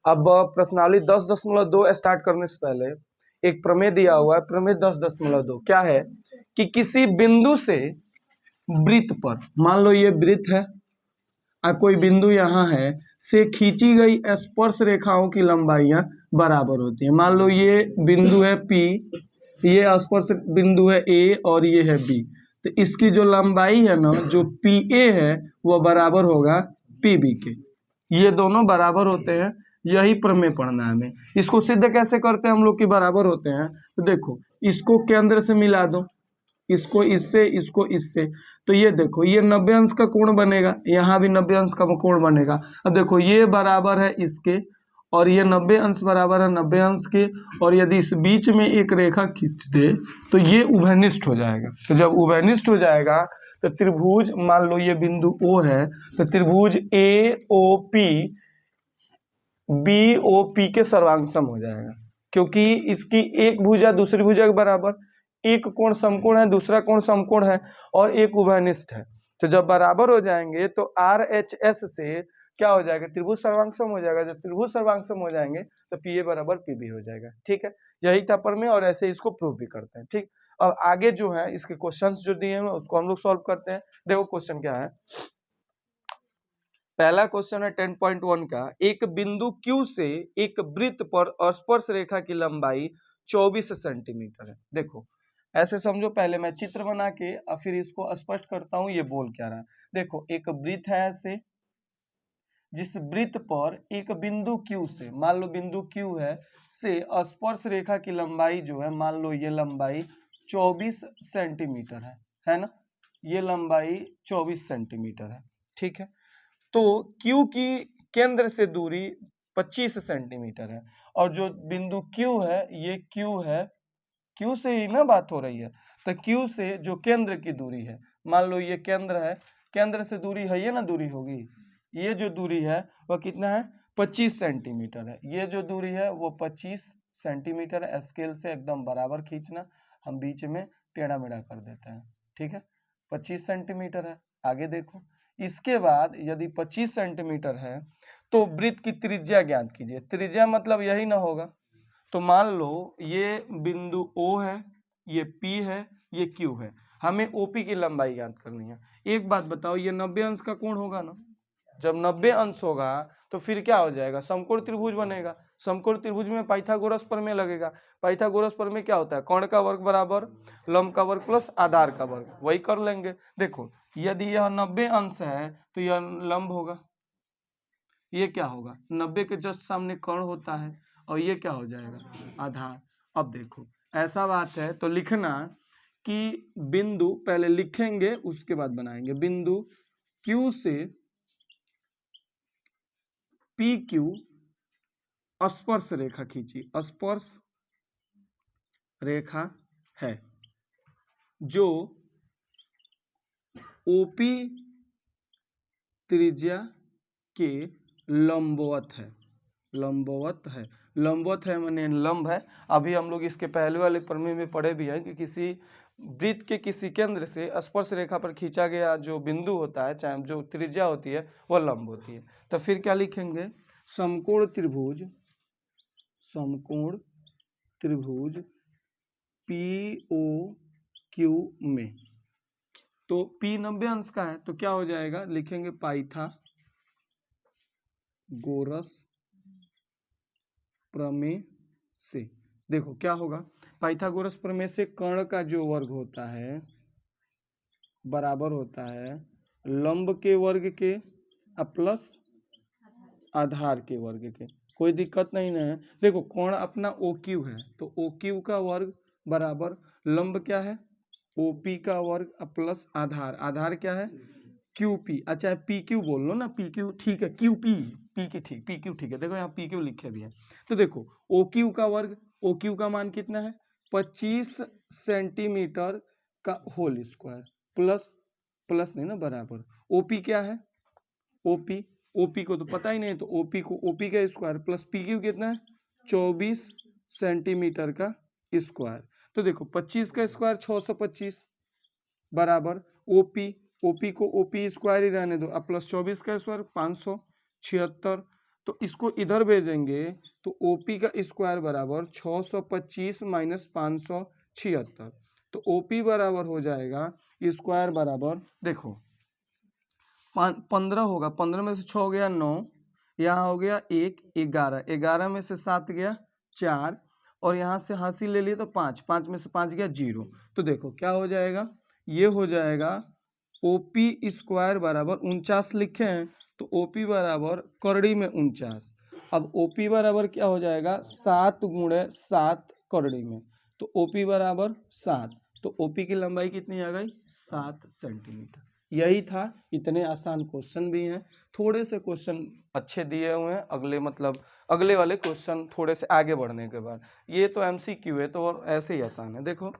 अब प्रश्नावली 10.2 स्टार्ट करने से पहले एक प्रमेय दिया हुआ है, प्रमेय 10.2 क्या है कि किसी बिंदु से वृत्त पर, मान लो ये वृत्त है और कोई बिंदु यहाँ है, से खींची गई स्पर्श रेखाओं की लंबाइयां बराबर होती है। मान लो ये बिंदु है P, ये स्पर्श बिंदु है A और ये है B, तो इसकी जो लंबाई है ना, जो PA है वो बराबर होगा PB के। ये दोनों बराबर होते हैं, यही प्रमेय पढ़ना है हमें। इसको सिद्ध कैसे करते हैं हम लोग कि बराबर होते हैं? तो देखो, इसको केंद्र से मिला दो, इसको इससे, इसको इससे, तो ये देखो ये 90 अंश का कोण बनेगा, यहाँ भी 90 अंश का कोण बनेगा। अब देखो ये बराबर है इसके और ये 90 अंश बराबर है 90 अंश के, और यदि इस बीच में एक रेखा खींच दे तो ये उभयनिष्ठ हो जाएगा। तो जब उभयनिष्ठ हो जाएगा तो त्रिभुज, मान लो ये बिंदु O है, तो त्रिभुज AOP BOP के सर्वांग हो जाएगा, क्योंकि इसकी एक भुजा दूसरी भुजा के बराबर, एक कोण समकोण है, दूसरा कोण समकोण है और एक उभयनिष्ठ है। तो जब बराबर हो जाएंगे तो RHS से क्या हो जाएगा? त्रिभुज सर्वांग हो जाएगा। जब त्रिभुज सर्वांग हो जाएंगे तो PA बराबर PB हो जाएगा। ठीक है, यही था प्रमेय और ऐसे इसको प्रूव भी करते हैं। ठीक, अब आगे जो है इसके क्वेश्चंस जो दिए हैं उसको हम लोग सॉल्व करते हैं। देखो क्वेश्चन क्या है। पहला क्वेश्चन है 10.1 का, एक बिंदु Q से एक वृत्त पर स्पर्श रेखा की लंबाई 24 सेंटीमीटर है। देखो ऐसे समझो, पहले मैं चित्र बना के और फिर इसको स्पष्ट करता हूं ये बोल क्या रहा है। देखो एक वृत्त है ऐसे, जिस वृत्त पर एक बिंदु Q से, मान लो बिंदु Q है, से स्पर्श रेखा की लंबाई जो है, मान लो ये लंबाई 24 सेंटीमीटर है ना, ये लंबाई 24 सेंटीमीटर है। ठीक है, तो Q की केंद्र से दूरी 25 सेंटीमीटर है और जो बिंदु Q है ये Q है, Q से ही ना बात हो रही है, तो Q से जो केंद्र की दूरी है, मान लो ये केंद्र है, केंद्र से दूरी है, ये ना दूरी होगी, ये जो दूरी है वह कितना है? 25 सेंटीमीटर है। ये जो दूरी है वो 25 सेंटीमीटर है। स्केल से एकदम बराबर खींचना, हम बीच में टेढ़ा मेढ़ा कर देते हैं। ठीक है, 25 सेंटीमीटर है। आगे देखो, इसके बाद यदि 25 सेंटीमीटर है तो वृत्त की त्रिज्या ज्ञात कीजिए। त्रिज्या मतलब यही ना होगा, तो मान लो ये बिंदु O है, ये P है, ये Q है, हमें OP की लंबाई ज्ञात करनी है। एक बात बताओ, ये 90 अंश का कोण होगा ना, जब 90 अंश होगा तो फिर क्या हो जाएगा? समकोण त्रिभुज बनेगा। समकोण त्रिभुज में पाइथागोरस प्रमेय लगेगा। पाइथागोरस प्रमेय क्या होता है? कोण का वर्ग बराबर लंब का वर्ग प्लस आधार का वर्ग, वही कर लेंगे। देखो यदि यह 90 अंश है तो यह लंब होगा, ये क्या होगा? 90 के जस्ट सामने कोण होता है और ये क्या हो जाएगा? आधार। अब देखो ऐसा बात है तो लिखना कि बिंदु, पहले लिखेंगे उसके बाद बनाएंगे, बिंदु Q से PQ स्पर्श रेखा खींची, स्पर्श रेखा है जो OP त्रिज्या के लंबवत है। लंबवत है, लंबवत है माने लंब है। अभी हम लोग इसके पहले वाले प्रमेय में पढ़े भी हैं कि किसी वृत्त के किसी केंद्र से स्पर्श रेखा पर खींचा गया जो बिंदु होता है, चाहे जो त्रिज्या होती है, वह लंब होती है। तो फिर क्या लिखेंगे? समकोण त्रिभुज, समकोण त्रिभुज POQ में, तो P 90 अंश का है तो क्या हो जाएगा? लिखेंगे पाइथागोरस प्रमेय से। देखो क्या होगा? पाइथागोरस प्रमेय से कर्ण का जो वर्ग होता है बराबर होता है लंब के वर्ग के प्लस आधार के वर्ग के। कोई दिक्कत नहीं ना है। देखो कोण अपना OQ है तो OQ का वर्ग बराबर लंब क्या है? OP का वर्ग प्लस आधार, आधार क्या है? QP। अच्छा PQ बोल लो ना, PQ ठीक है, QP P ठीक, PQ ठीक है। देखो यहाँ PQ लिखे भी है। तो देखो OQ का वर्ग, OQ का मान कितना है? 25 सेंटीमीटर का होल स्क्वायर प्लस, प्लस नहीं ना बराबर, OP क्या है? OP को तो पता ही नहीं, तो OP का स्क्वायर प्लस PQ कितना है? 24 सेंटीमीटर का स्क्वायर। तो देखो 25 का स्क्वायर 625 बराबर OP को OP स्क्वायर ही रहने दो, अब प्लस 24 का स्क्वायर 576 तो इसको इधर भेजेंगे तो ओपी का स्क्वायर बराबर 625 माइनस 576, तो ओपी बराबर हो जाएगा स्क्वायर बराबर, देखो 15 होगा, 15 में से 6 हो गया 9, यहाँ हो गया 1, 11, 11 में से 7 गया 4, और यहाँ से हासिल ले लिए तो 5, 5 में से 5 गया 0। तो देखो क्या हो जाएगा, ये हो जाएगा ओपी स्क्वायर बराबर 49 लिखे हैं, तो ओपी बराबर करड़ी में 49। अब ओपी बराबर क्या हो जाएगा 7 गुणे 7 करड़ी में, तो ओपी बराबर 7, तो ओपी की लंबाई कितनी आ गई 7 सेंटीमीटर। यही था, इतने आसान क्वेश्चन भी हैं, थोड़े से क्वेश्चन अच्छे दिए हुए हैं, अगले वाले क्वेश्चन थोड़े से आगे बढ़ने के बाद। ये तो एमसीक्यू है तो और ऐसे ही आसान है। देखो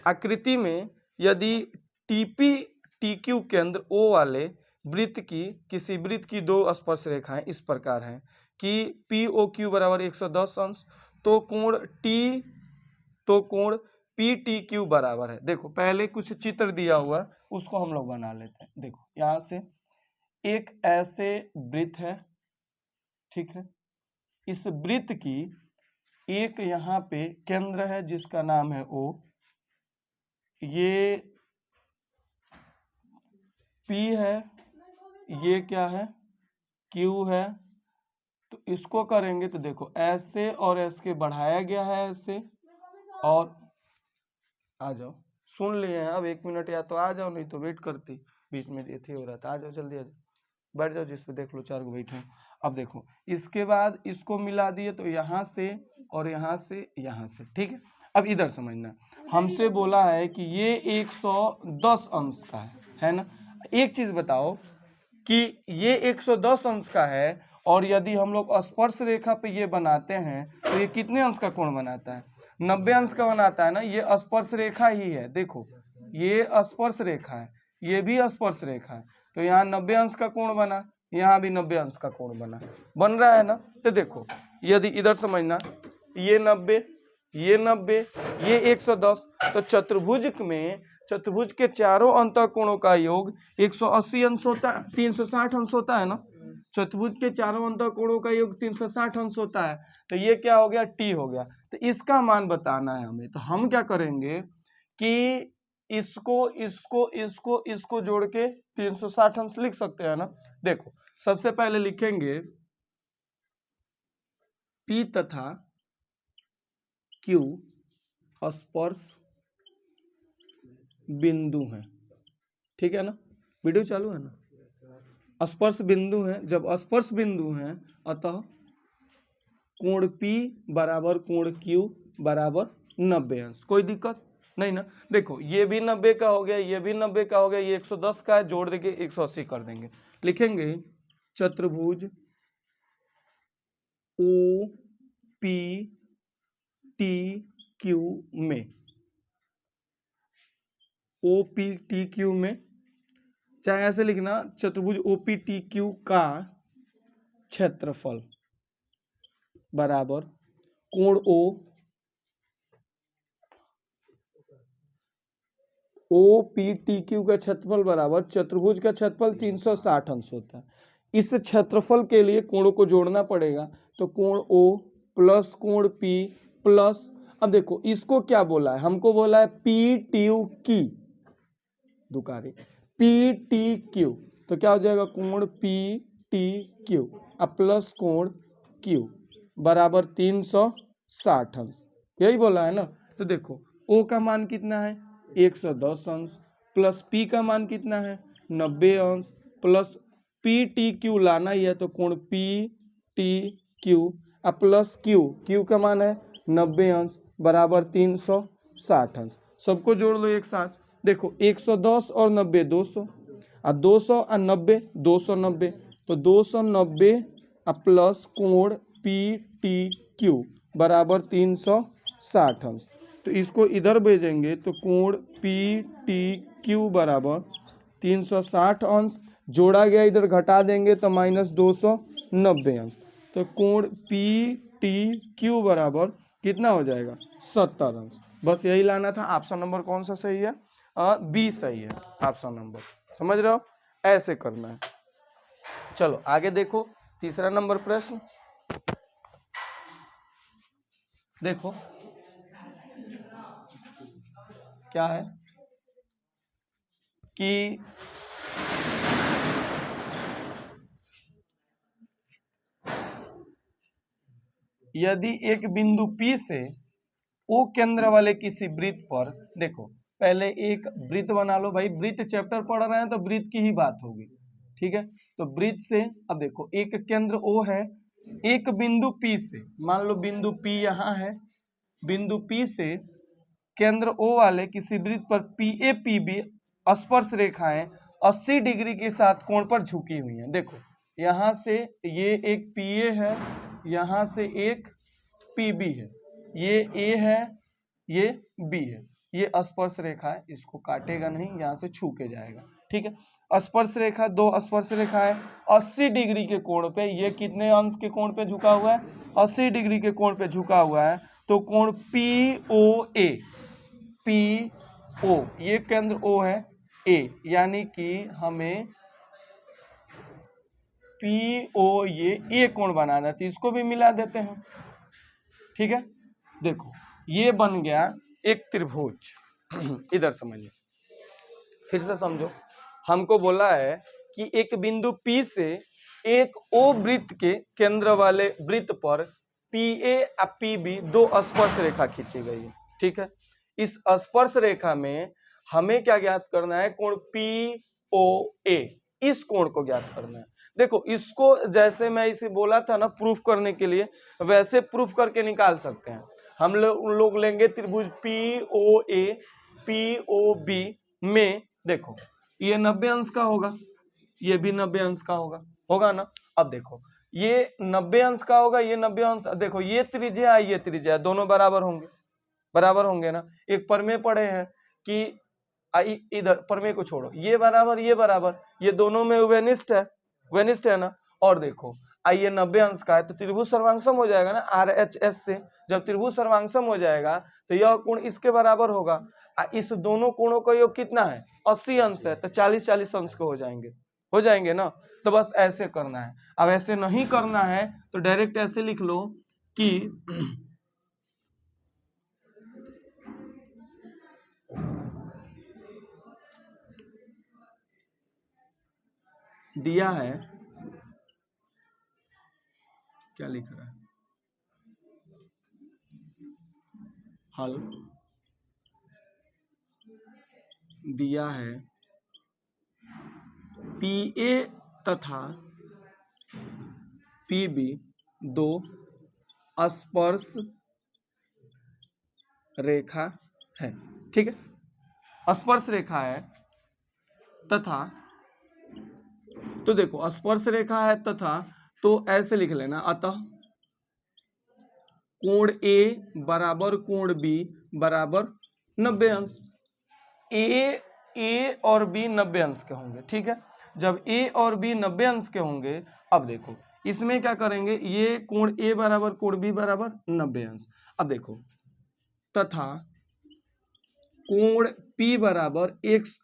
आकृति में यदि टीपी टीक्यू केंद्र ओ वाले वृत्त की किसी वृत्त की दो स्पर्श रेखाएं इस प्रकार हैं कि पी ओ क्यू बराबर 110 अंश, तो कोण पी टी क्यू बराबर है। देखो पहले कुछ चित्र दिया हुआ उसको हम लोग बना लेते हैं। देखो यहाँ से एक ऐसे वृत्त है, ठीक है, इस वृत्त की एक यहाँ पे केंद्र है जिसका नाम है ओ, ये P है, ये क्या है Q है, तो इसको करेंगे तो देखो ऐसे और ऐसे बढ़ाया गया है ऐसे, और आ जाओ सुन लिए हैं, अब 1 मिनट या तो आ जाओ, नहीं तो वेट करती, बीच में ये हो रहा था, आ जाओ जल्दी आ जाओ, बैठ जाओ जिस पे देख लो 4 बैठे हैं। अब देखो इसके बाद इसको मिला दिए तो यहाँ से और यहाँ से यहाँ से, ठीक है। अब इधर समझना, हमसे बोला है कि ये 110 अंश का है ना। एक चीज बताओ कि ये 110 अंश का है, और यदि हम लोग स्पर्श रेखा पे ये बनाते हैं तो ये कितने अंश का कोण बनाता है, 90 अंश का बनाता है ना। ये स्पर्श रेखा ही है, देखो ये स्पर्श रेखा है, ये भी स्पर्श रेखा है, तो यहाँ 90 अंश का कोण बना, यहाँ भी 90 अंश का कोण बन रहा है ना। तो देखो यदि इधर समझना, ये 90, ये 90, ये 110, तो चतुर्भुज के चारों अंतःकोणों का योग 180 अंश होता है, 360 अंश होता है ना। चतुर्भुज के चारों अंतःकोणों का योग 360 अंश होता है, तो ये क्या हो गया टी हो गया। तो इसका मान बताना है हमें, तो हम क्या करेंगे कि इसको जोड़ के 360 अंश लिख सकते हैं ना। देखो सबसे पहले लिखेंगे P तथा Q स्पर्श बिंदु हैं, ठीक है ना, वीडियो चालू है ना। स्पर्श बिंदु हैं, जब स्पर्श बिंदु हैं अतः कोण P बराबर कोण Q बराबर 90 अंश, कोई दिक्कत नहीं ना। देखो ये भी 90 का हो गया, ये भी 90 का हो गया, ये 110 का है, जोड़ देंगे 180 कर देंगे। लिखेंगे चतुर्भुज ओ पी टी क्यू में, ओ पी टी क्यू में, चाहे ऐसे लिखना चतुर्भुज ओ पी टी क्यू का क्षेत्रफल बराबर कोण ओ पी टी क्यू का क्षेत्रफल बराबर चतुर्भुज का क्षेत्रफल 360 अंश होता है। इस क्षेत्रफल के लिए कोणों को जोड़ना पड़ेगा, तो कोण ओ प्लस कोण पी प्लस, अब देखो इसको क्या बोला है, हमको बोला है पी टी की दुकारे पी टी क्यू, तो क्या हो जाएगा कोण पी टी क्यू अब प्लस कोण क्यू बराबर 360 अंश, यही बोला है ना। तो देखो ओ का मान कितना है 110 अंश, प्लस पी का मान कितना है 90 अंश, प्लस पी टी क्यू लाना ही है तो कोण पी टी क्यू अब प्लस क्यू का मान है 90 अंश बराबर 360 अंश। सबको जोड़ लो एक साथ, देखो 110 और 90 200, और 200 और 90 290, तो 290 प्लस कोण पी टी क्यू बराबर 360 अंश। तो इसको इधर भेजेंगे तो कोण पी टी क्यू बराबर 360 अंश, जोड़ा गया इधर घटा देंगे तो माइनस 290 अंश, तो कोण पी टी क्यू बराबर कितना हो जाएगा 70 अंश। बस यही लाना था। ऑप्शन नंबर कौन सा सही है, बी सही है ऑप्शन नंबर, समझ रहे हो, ऐसे करना है। चलो आगे देखो, तीसरा नंबर प्रश्न देखो क्या है कि यदि एक बिंदु P से O केंद्र वाले किसी वृत्त पर, देखो पहले एक वृत्त बना लो भाई, वृत्त चैप्टर पढ़ रहे हैं तो वृत्त की ही बात होगी, ठीक है। तो वृत्त से अब देखो एक केंद्र O है, एक बिंदु P से, मान लो बिंदु P यहाँ है, बिंदु P से केंद्र O वाले किसी वृत्त पर PA PB स्पर्श रेखाएं 80 डिग्री के साथ कोण पर झुकी हुई हैं। देखो यहाँ से ये एक PA है, यहाँ से एक PB है, ये A है, ये B है, ये स्पर्श रेखा है, इसको काटेगा नहीं, यहाँ से छू के जाएगा, ठीक है। स्पर्श रेखा, दो स्पर्श रेखा है 80 डिग्री के कोण पे, ये कितने अंश के कोण पे झुका हुआ है, 80 डिग्री के कोण पे झुका हुआ है, तो कोण POA, PO ये केंद्र O है A, यानी कि हमें PO ये A कोण बनाना है, तो इसको भी मिला देते हैं, ठीक है। देखो ये बन गया एक त्रिभुज। इधर समझिए, फिर से समझो, हमको बोला है कि एक बिंदु P से एक O वृत्त के केंद्र वाले वृत्त पर PA और PB दो स्पर्श रेखा खींची गई है, ठीक है। इस स्पर्श रेखा में हमें क्या ज्ञात करना है, कोण POA, इस कोण को ज्ञात करना है। देखो इसको जैसे मैं इसे बोला था ना प्रूफ करने के लिए, वैसे प्रूफ करके निकाल सकते हैं। हम लोग लेंगे त्रिभुज POA POB में, देखो ये 90 अंश का होगा, ये भी 90 अंश का होगा ना। अब देखो ये 90 अंश का होगा, ये 90 अंश, देखो ये त्रिज्या ये त्रिज्या दोनों बराबर होंगे ना। एक प्रमेय पढ़े हैं कि इधर प्रमेय को छोड़ो, ये बराबर, ये दोनों में वेनिष्ठ है ना। और देखो ये 90 अंश का है तो त्रिभुज सर्वांगसम हो जाएगा ना, RHS से जब त्रिभुज सर्वांगसम हो जाएगा तो यह कोण इसके बराबर होगा। इस दोनों कोणों का योग कितना है, 80 अंश है, तो 40-40 अंश के हो जाएंगे ना। तो बस ऐसे करना है। अब ऐसे नहीं करना है तो डायरेक्ट ऐसे लिख लो कि दिया है, क्या लिख रहा है, हल दिया है PA तथा PB दो स्पर्श रेखा है, ठीक है। स्पर्श रेखा है तथा, तो देखो स्पर्श रेखा है तथा, तो ऐसे लिख लेना, अतः कोण A बराबर कोण B बराबर 90 अंश। A और B 90 अंश के होंगे, ठीक है। जब A और B 90 अंश के होंगे, अब देखो इसमें क्या करेंगे, ये कोण A बराबर कोण B बराबर 90 अंश। अब देखो तथा कोण P बराबर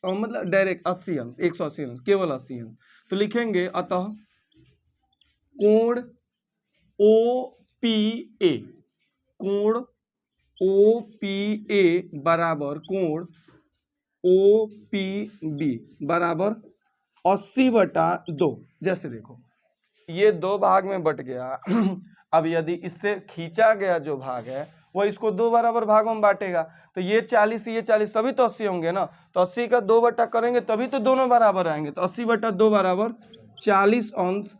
मतलब डायरेक्ट 80 अंश, 180 अंश, केवल 80 अंश, तो लिखेंगे अतः कोण OPA, कोण OPA बराबर कोण OPB बराबर 80/2। जैसे देखो ये दो भाग में बट गया। अब यदि इससे खींचा गया जो भाग है वो इसको दो बराबर भागों में बांटेगा, तो ये 40 ये 40 तभी तो 80 होंगे ना। तो 80 का 2 बटा करेंगे तभी तो दोनों बराबर आएंगे, तो 80/2 बराबर 40 अंश।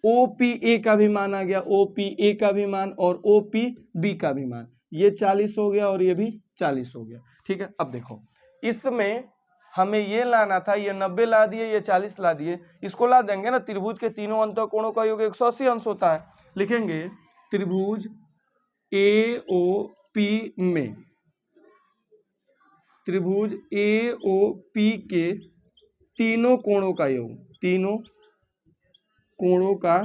OPA का भी मान आ गया, OPA का भी मान और OPB का भी मान, ये 40 हो गया और ये भी 40 हो गया, ठीक है। अब देखो इसमें हमें ये लाना था, ये 90 ला दिए, ये 40 ला दिए, इसको ला देंगे ना। त्रिभुज के तीनों अंतःकोणों का योग 180 अंश होता है। लिखेंगे त्रिभुज AOP में, त्रिभुज AOP के तीनों कोणों का योग, तीनों कोणों का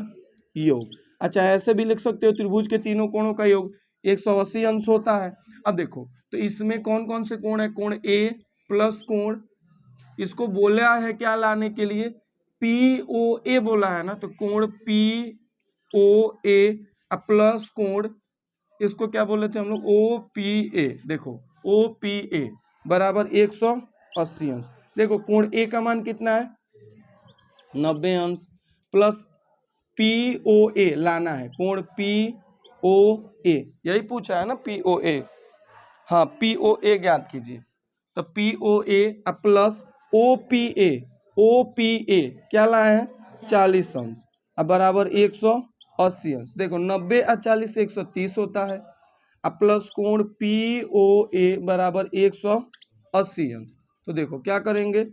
योग। अच्छा ऐसे भी लिख सकते हो, त्रिभुज के तीनों कोणों का योग 180 अंश होता है। अब देखो तो इसमें कौन कौन से कोण है, कोण A प्लस कोण, इसको बोला है क्या लाने के लिए, POA बोला है ना, तो कोण POA प्लस कोण, इसको क्या बोले थे हम लोग, OPA। देखो OPA बराबर 180 अंश। देखो कोण A का मान कितना है, 90 अंश, प्लस POA लाना है, कोण POA यही पूछा है ना, POA। हाँ POA ज्ञात कीजिए, तो POA प्लस OPA क्या लाए हैं, 40 अंश, अब बराबर 180 अंश। देखो 90 और 40 से 130 होता है, अब प्लस कोण POA बराबर 180 अंश। तो देखो क्या करेंगे,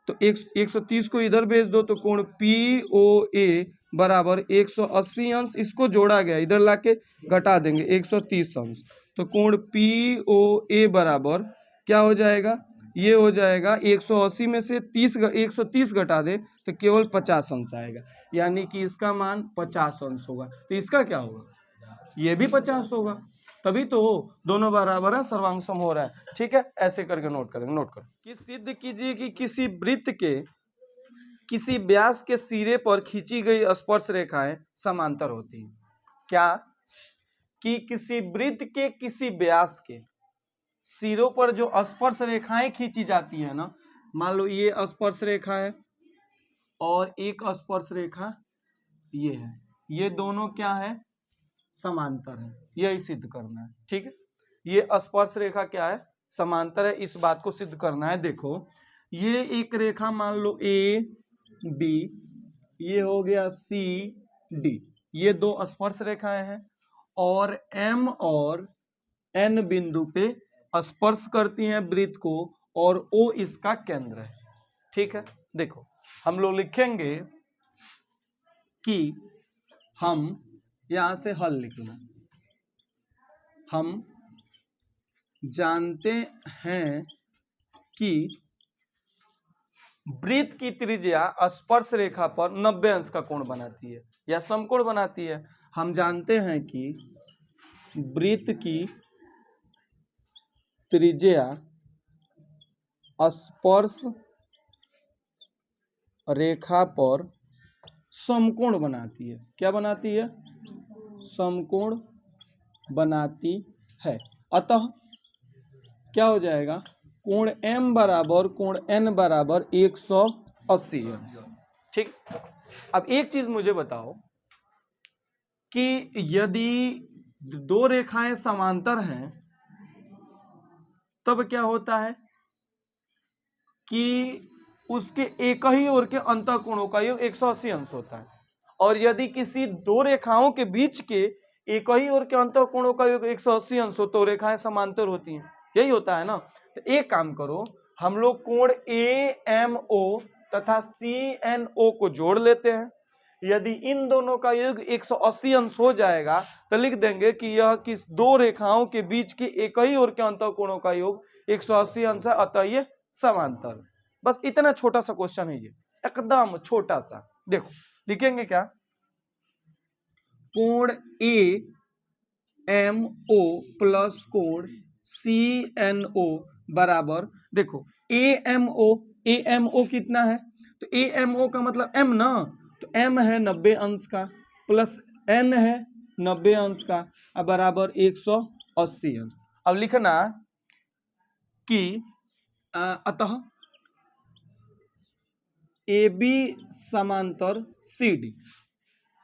तो 130 को इधर भेज दो, तो कोण POA बराबर 180 अंश, इसको जोड़ा गया इधर लाके घटा देंगे 130 अंश, तो कोण POA बराबर क्या हो जाएगा, ये हो जाएगा 180 में से 130 घटा दे तो केवल 50 अंश आएगा, यानी कि इसका मान 50 अंश होगा। तो इसका क्या होगा, ये भी 50 होगा, तभी तो दोनों बराबर है, सर्वांग सम हो रहा है। ठीक है, ऐसे करके नोट करेंगे, नोट करो कि सिद्ध कीजिए कि किसी वृत्त के किसी व्यास के सिरे पर खींची गई स्पर्श रेखाएं समांतर होती हैं। क्या, कि किसी वृत्त के किसी व्यास के सिरों पर जो स्पर्श रेखाएं खींची जाती है ना, मान लो ये स्पर्श रेखा है और एक स्पर्श रेखा ये है, ये दोनों क्या है, समांतर है, यही सिद्ध करना है। ठीक है, ये स्पर्श रेखा क्या है, समांतर है, इस बात को सिद्ध करना है। देखो ये एक रेखा मान लो AB, ये हो गया CD, ये दो स्पर्श रेखाएं हैं और M और N बिंदु पे स्पर्श करती हैं वृत्त को, और O इसका केंद्र है। ठीक है, देखो हम लोग लिखेंगे कि हम यहां से हल लिखना, हम जानते हैं कि वृत्त की त्रिज्या स्पर्श रेखा पर 90 अंश का कोण बनाती है या समकोण बनाती है। हम जानते हैं कि वृत्त की त्रिज्या स्पर्श रेखा पर समकोण बनाती है। क्या बनाती है, समकोण बनाती है। अतः क्या हो जाएगा, कोण M बराबर कोण N बराबर 180 अंश। ठीक, अब एक चीज मुझे बताओ कि यदि दो रेखाएं समांतर हैं तब क्या होता है कि उसके एक ही ओर के अंतःकोणों का योग 180 अंश होता है, और यदि किसी दो रेखाओं के बीच के एक ही ओर के अंतःकोणों का योग 180 अंश हो तो रेखाएं समांतर होती हैं, यही होता है ना। तो एक काम करो, हम लोग कोण AMO तथा CNO को जोड़ लेते हैं, यदि इन दोनों का योग 180 अंश हो जाएगा तो लिख देंगे कि यह किस दो रेखाओं के बीच के एक ही ओर के अंतःकोणों का योग 180 अंश है, अतः ये समांतर। बस इतना छोटा सा क्वेश्चन है ये, एकदम छोटा सा। देखो लिखेंगे क्या, कोण AMO प्लस कोण CNO बराबर, देखो AMO कितना है, तो AMO का मतलब M ना, तो M है 90 अंश का प्लस N है 90 अंश का, अब बराबर 180 अंश। अब लिखना कि अतः AB समांतर CD,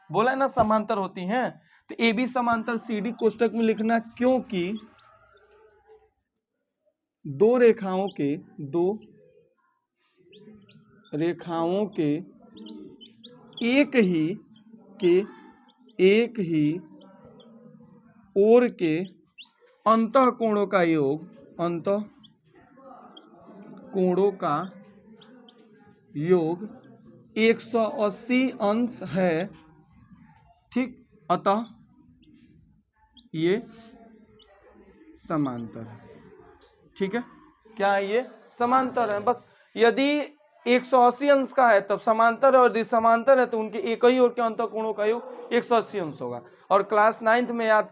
बोला है ना समांतर होती हैं, तो AB समांतर CD कोष्टक में लिखना, क्योंकि दो रेखाओं के एक ही ओर के अंतःकोणों का योग 180 अंश है। ठीक, अतः ये समांतर है। ठीक है, क्या है, ये समांतर है। बस यदि 180 अंश का है तब समांतर है, और यदि समांतर है तो उनके एक ही ओर के अंतःकोणों का योग 180 अंश होगा। और क्लास 9th में याद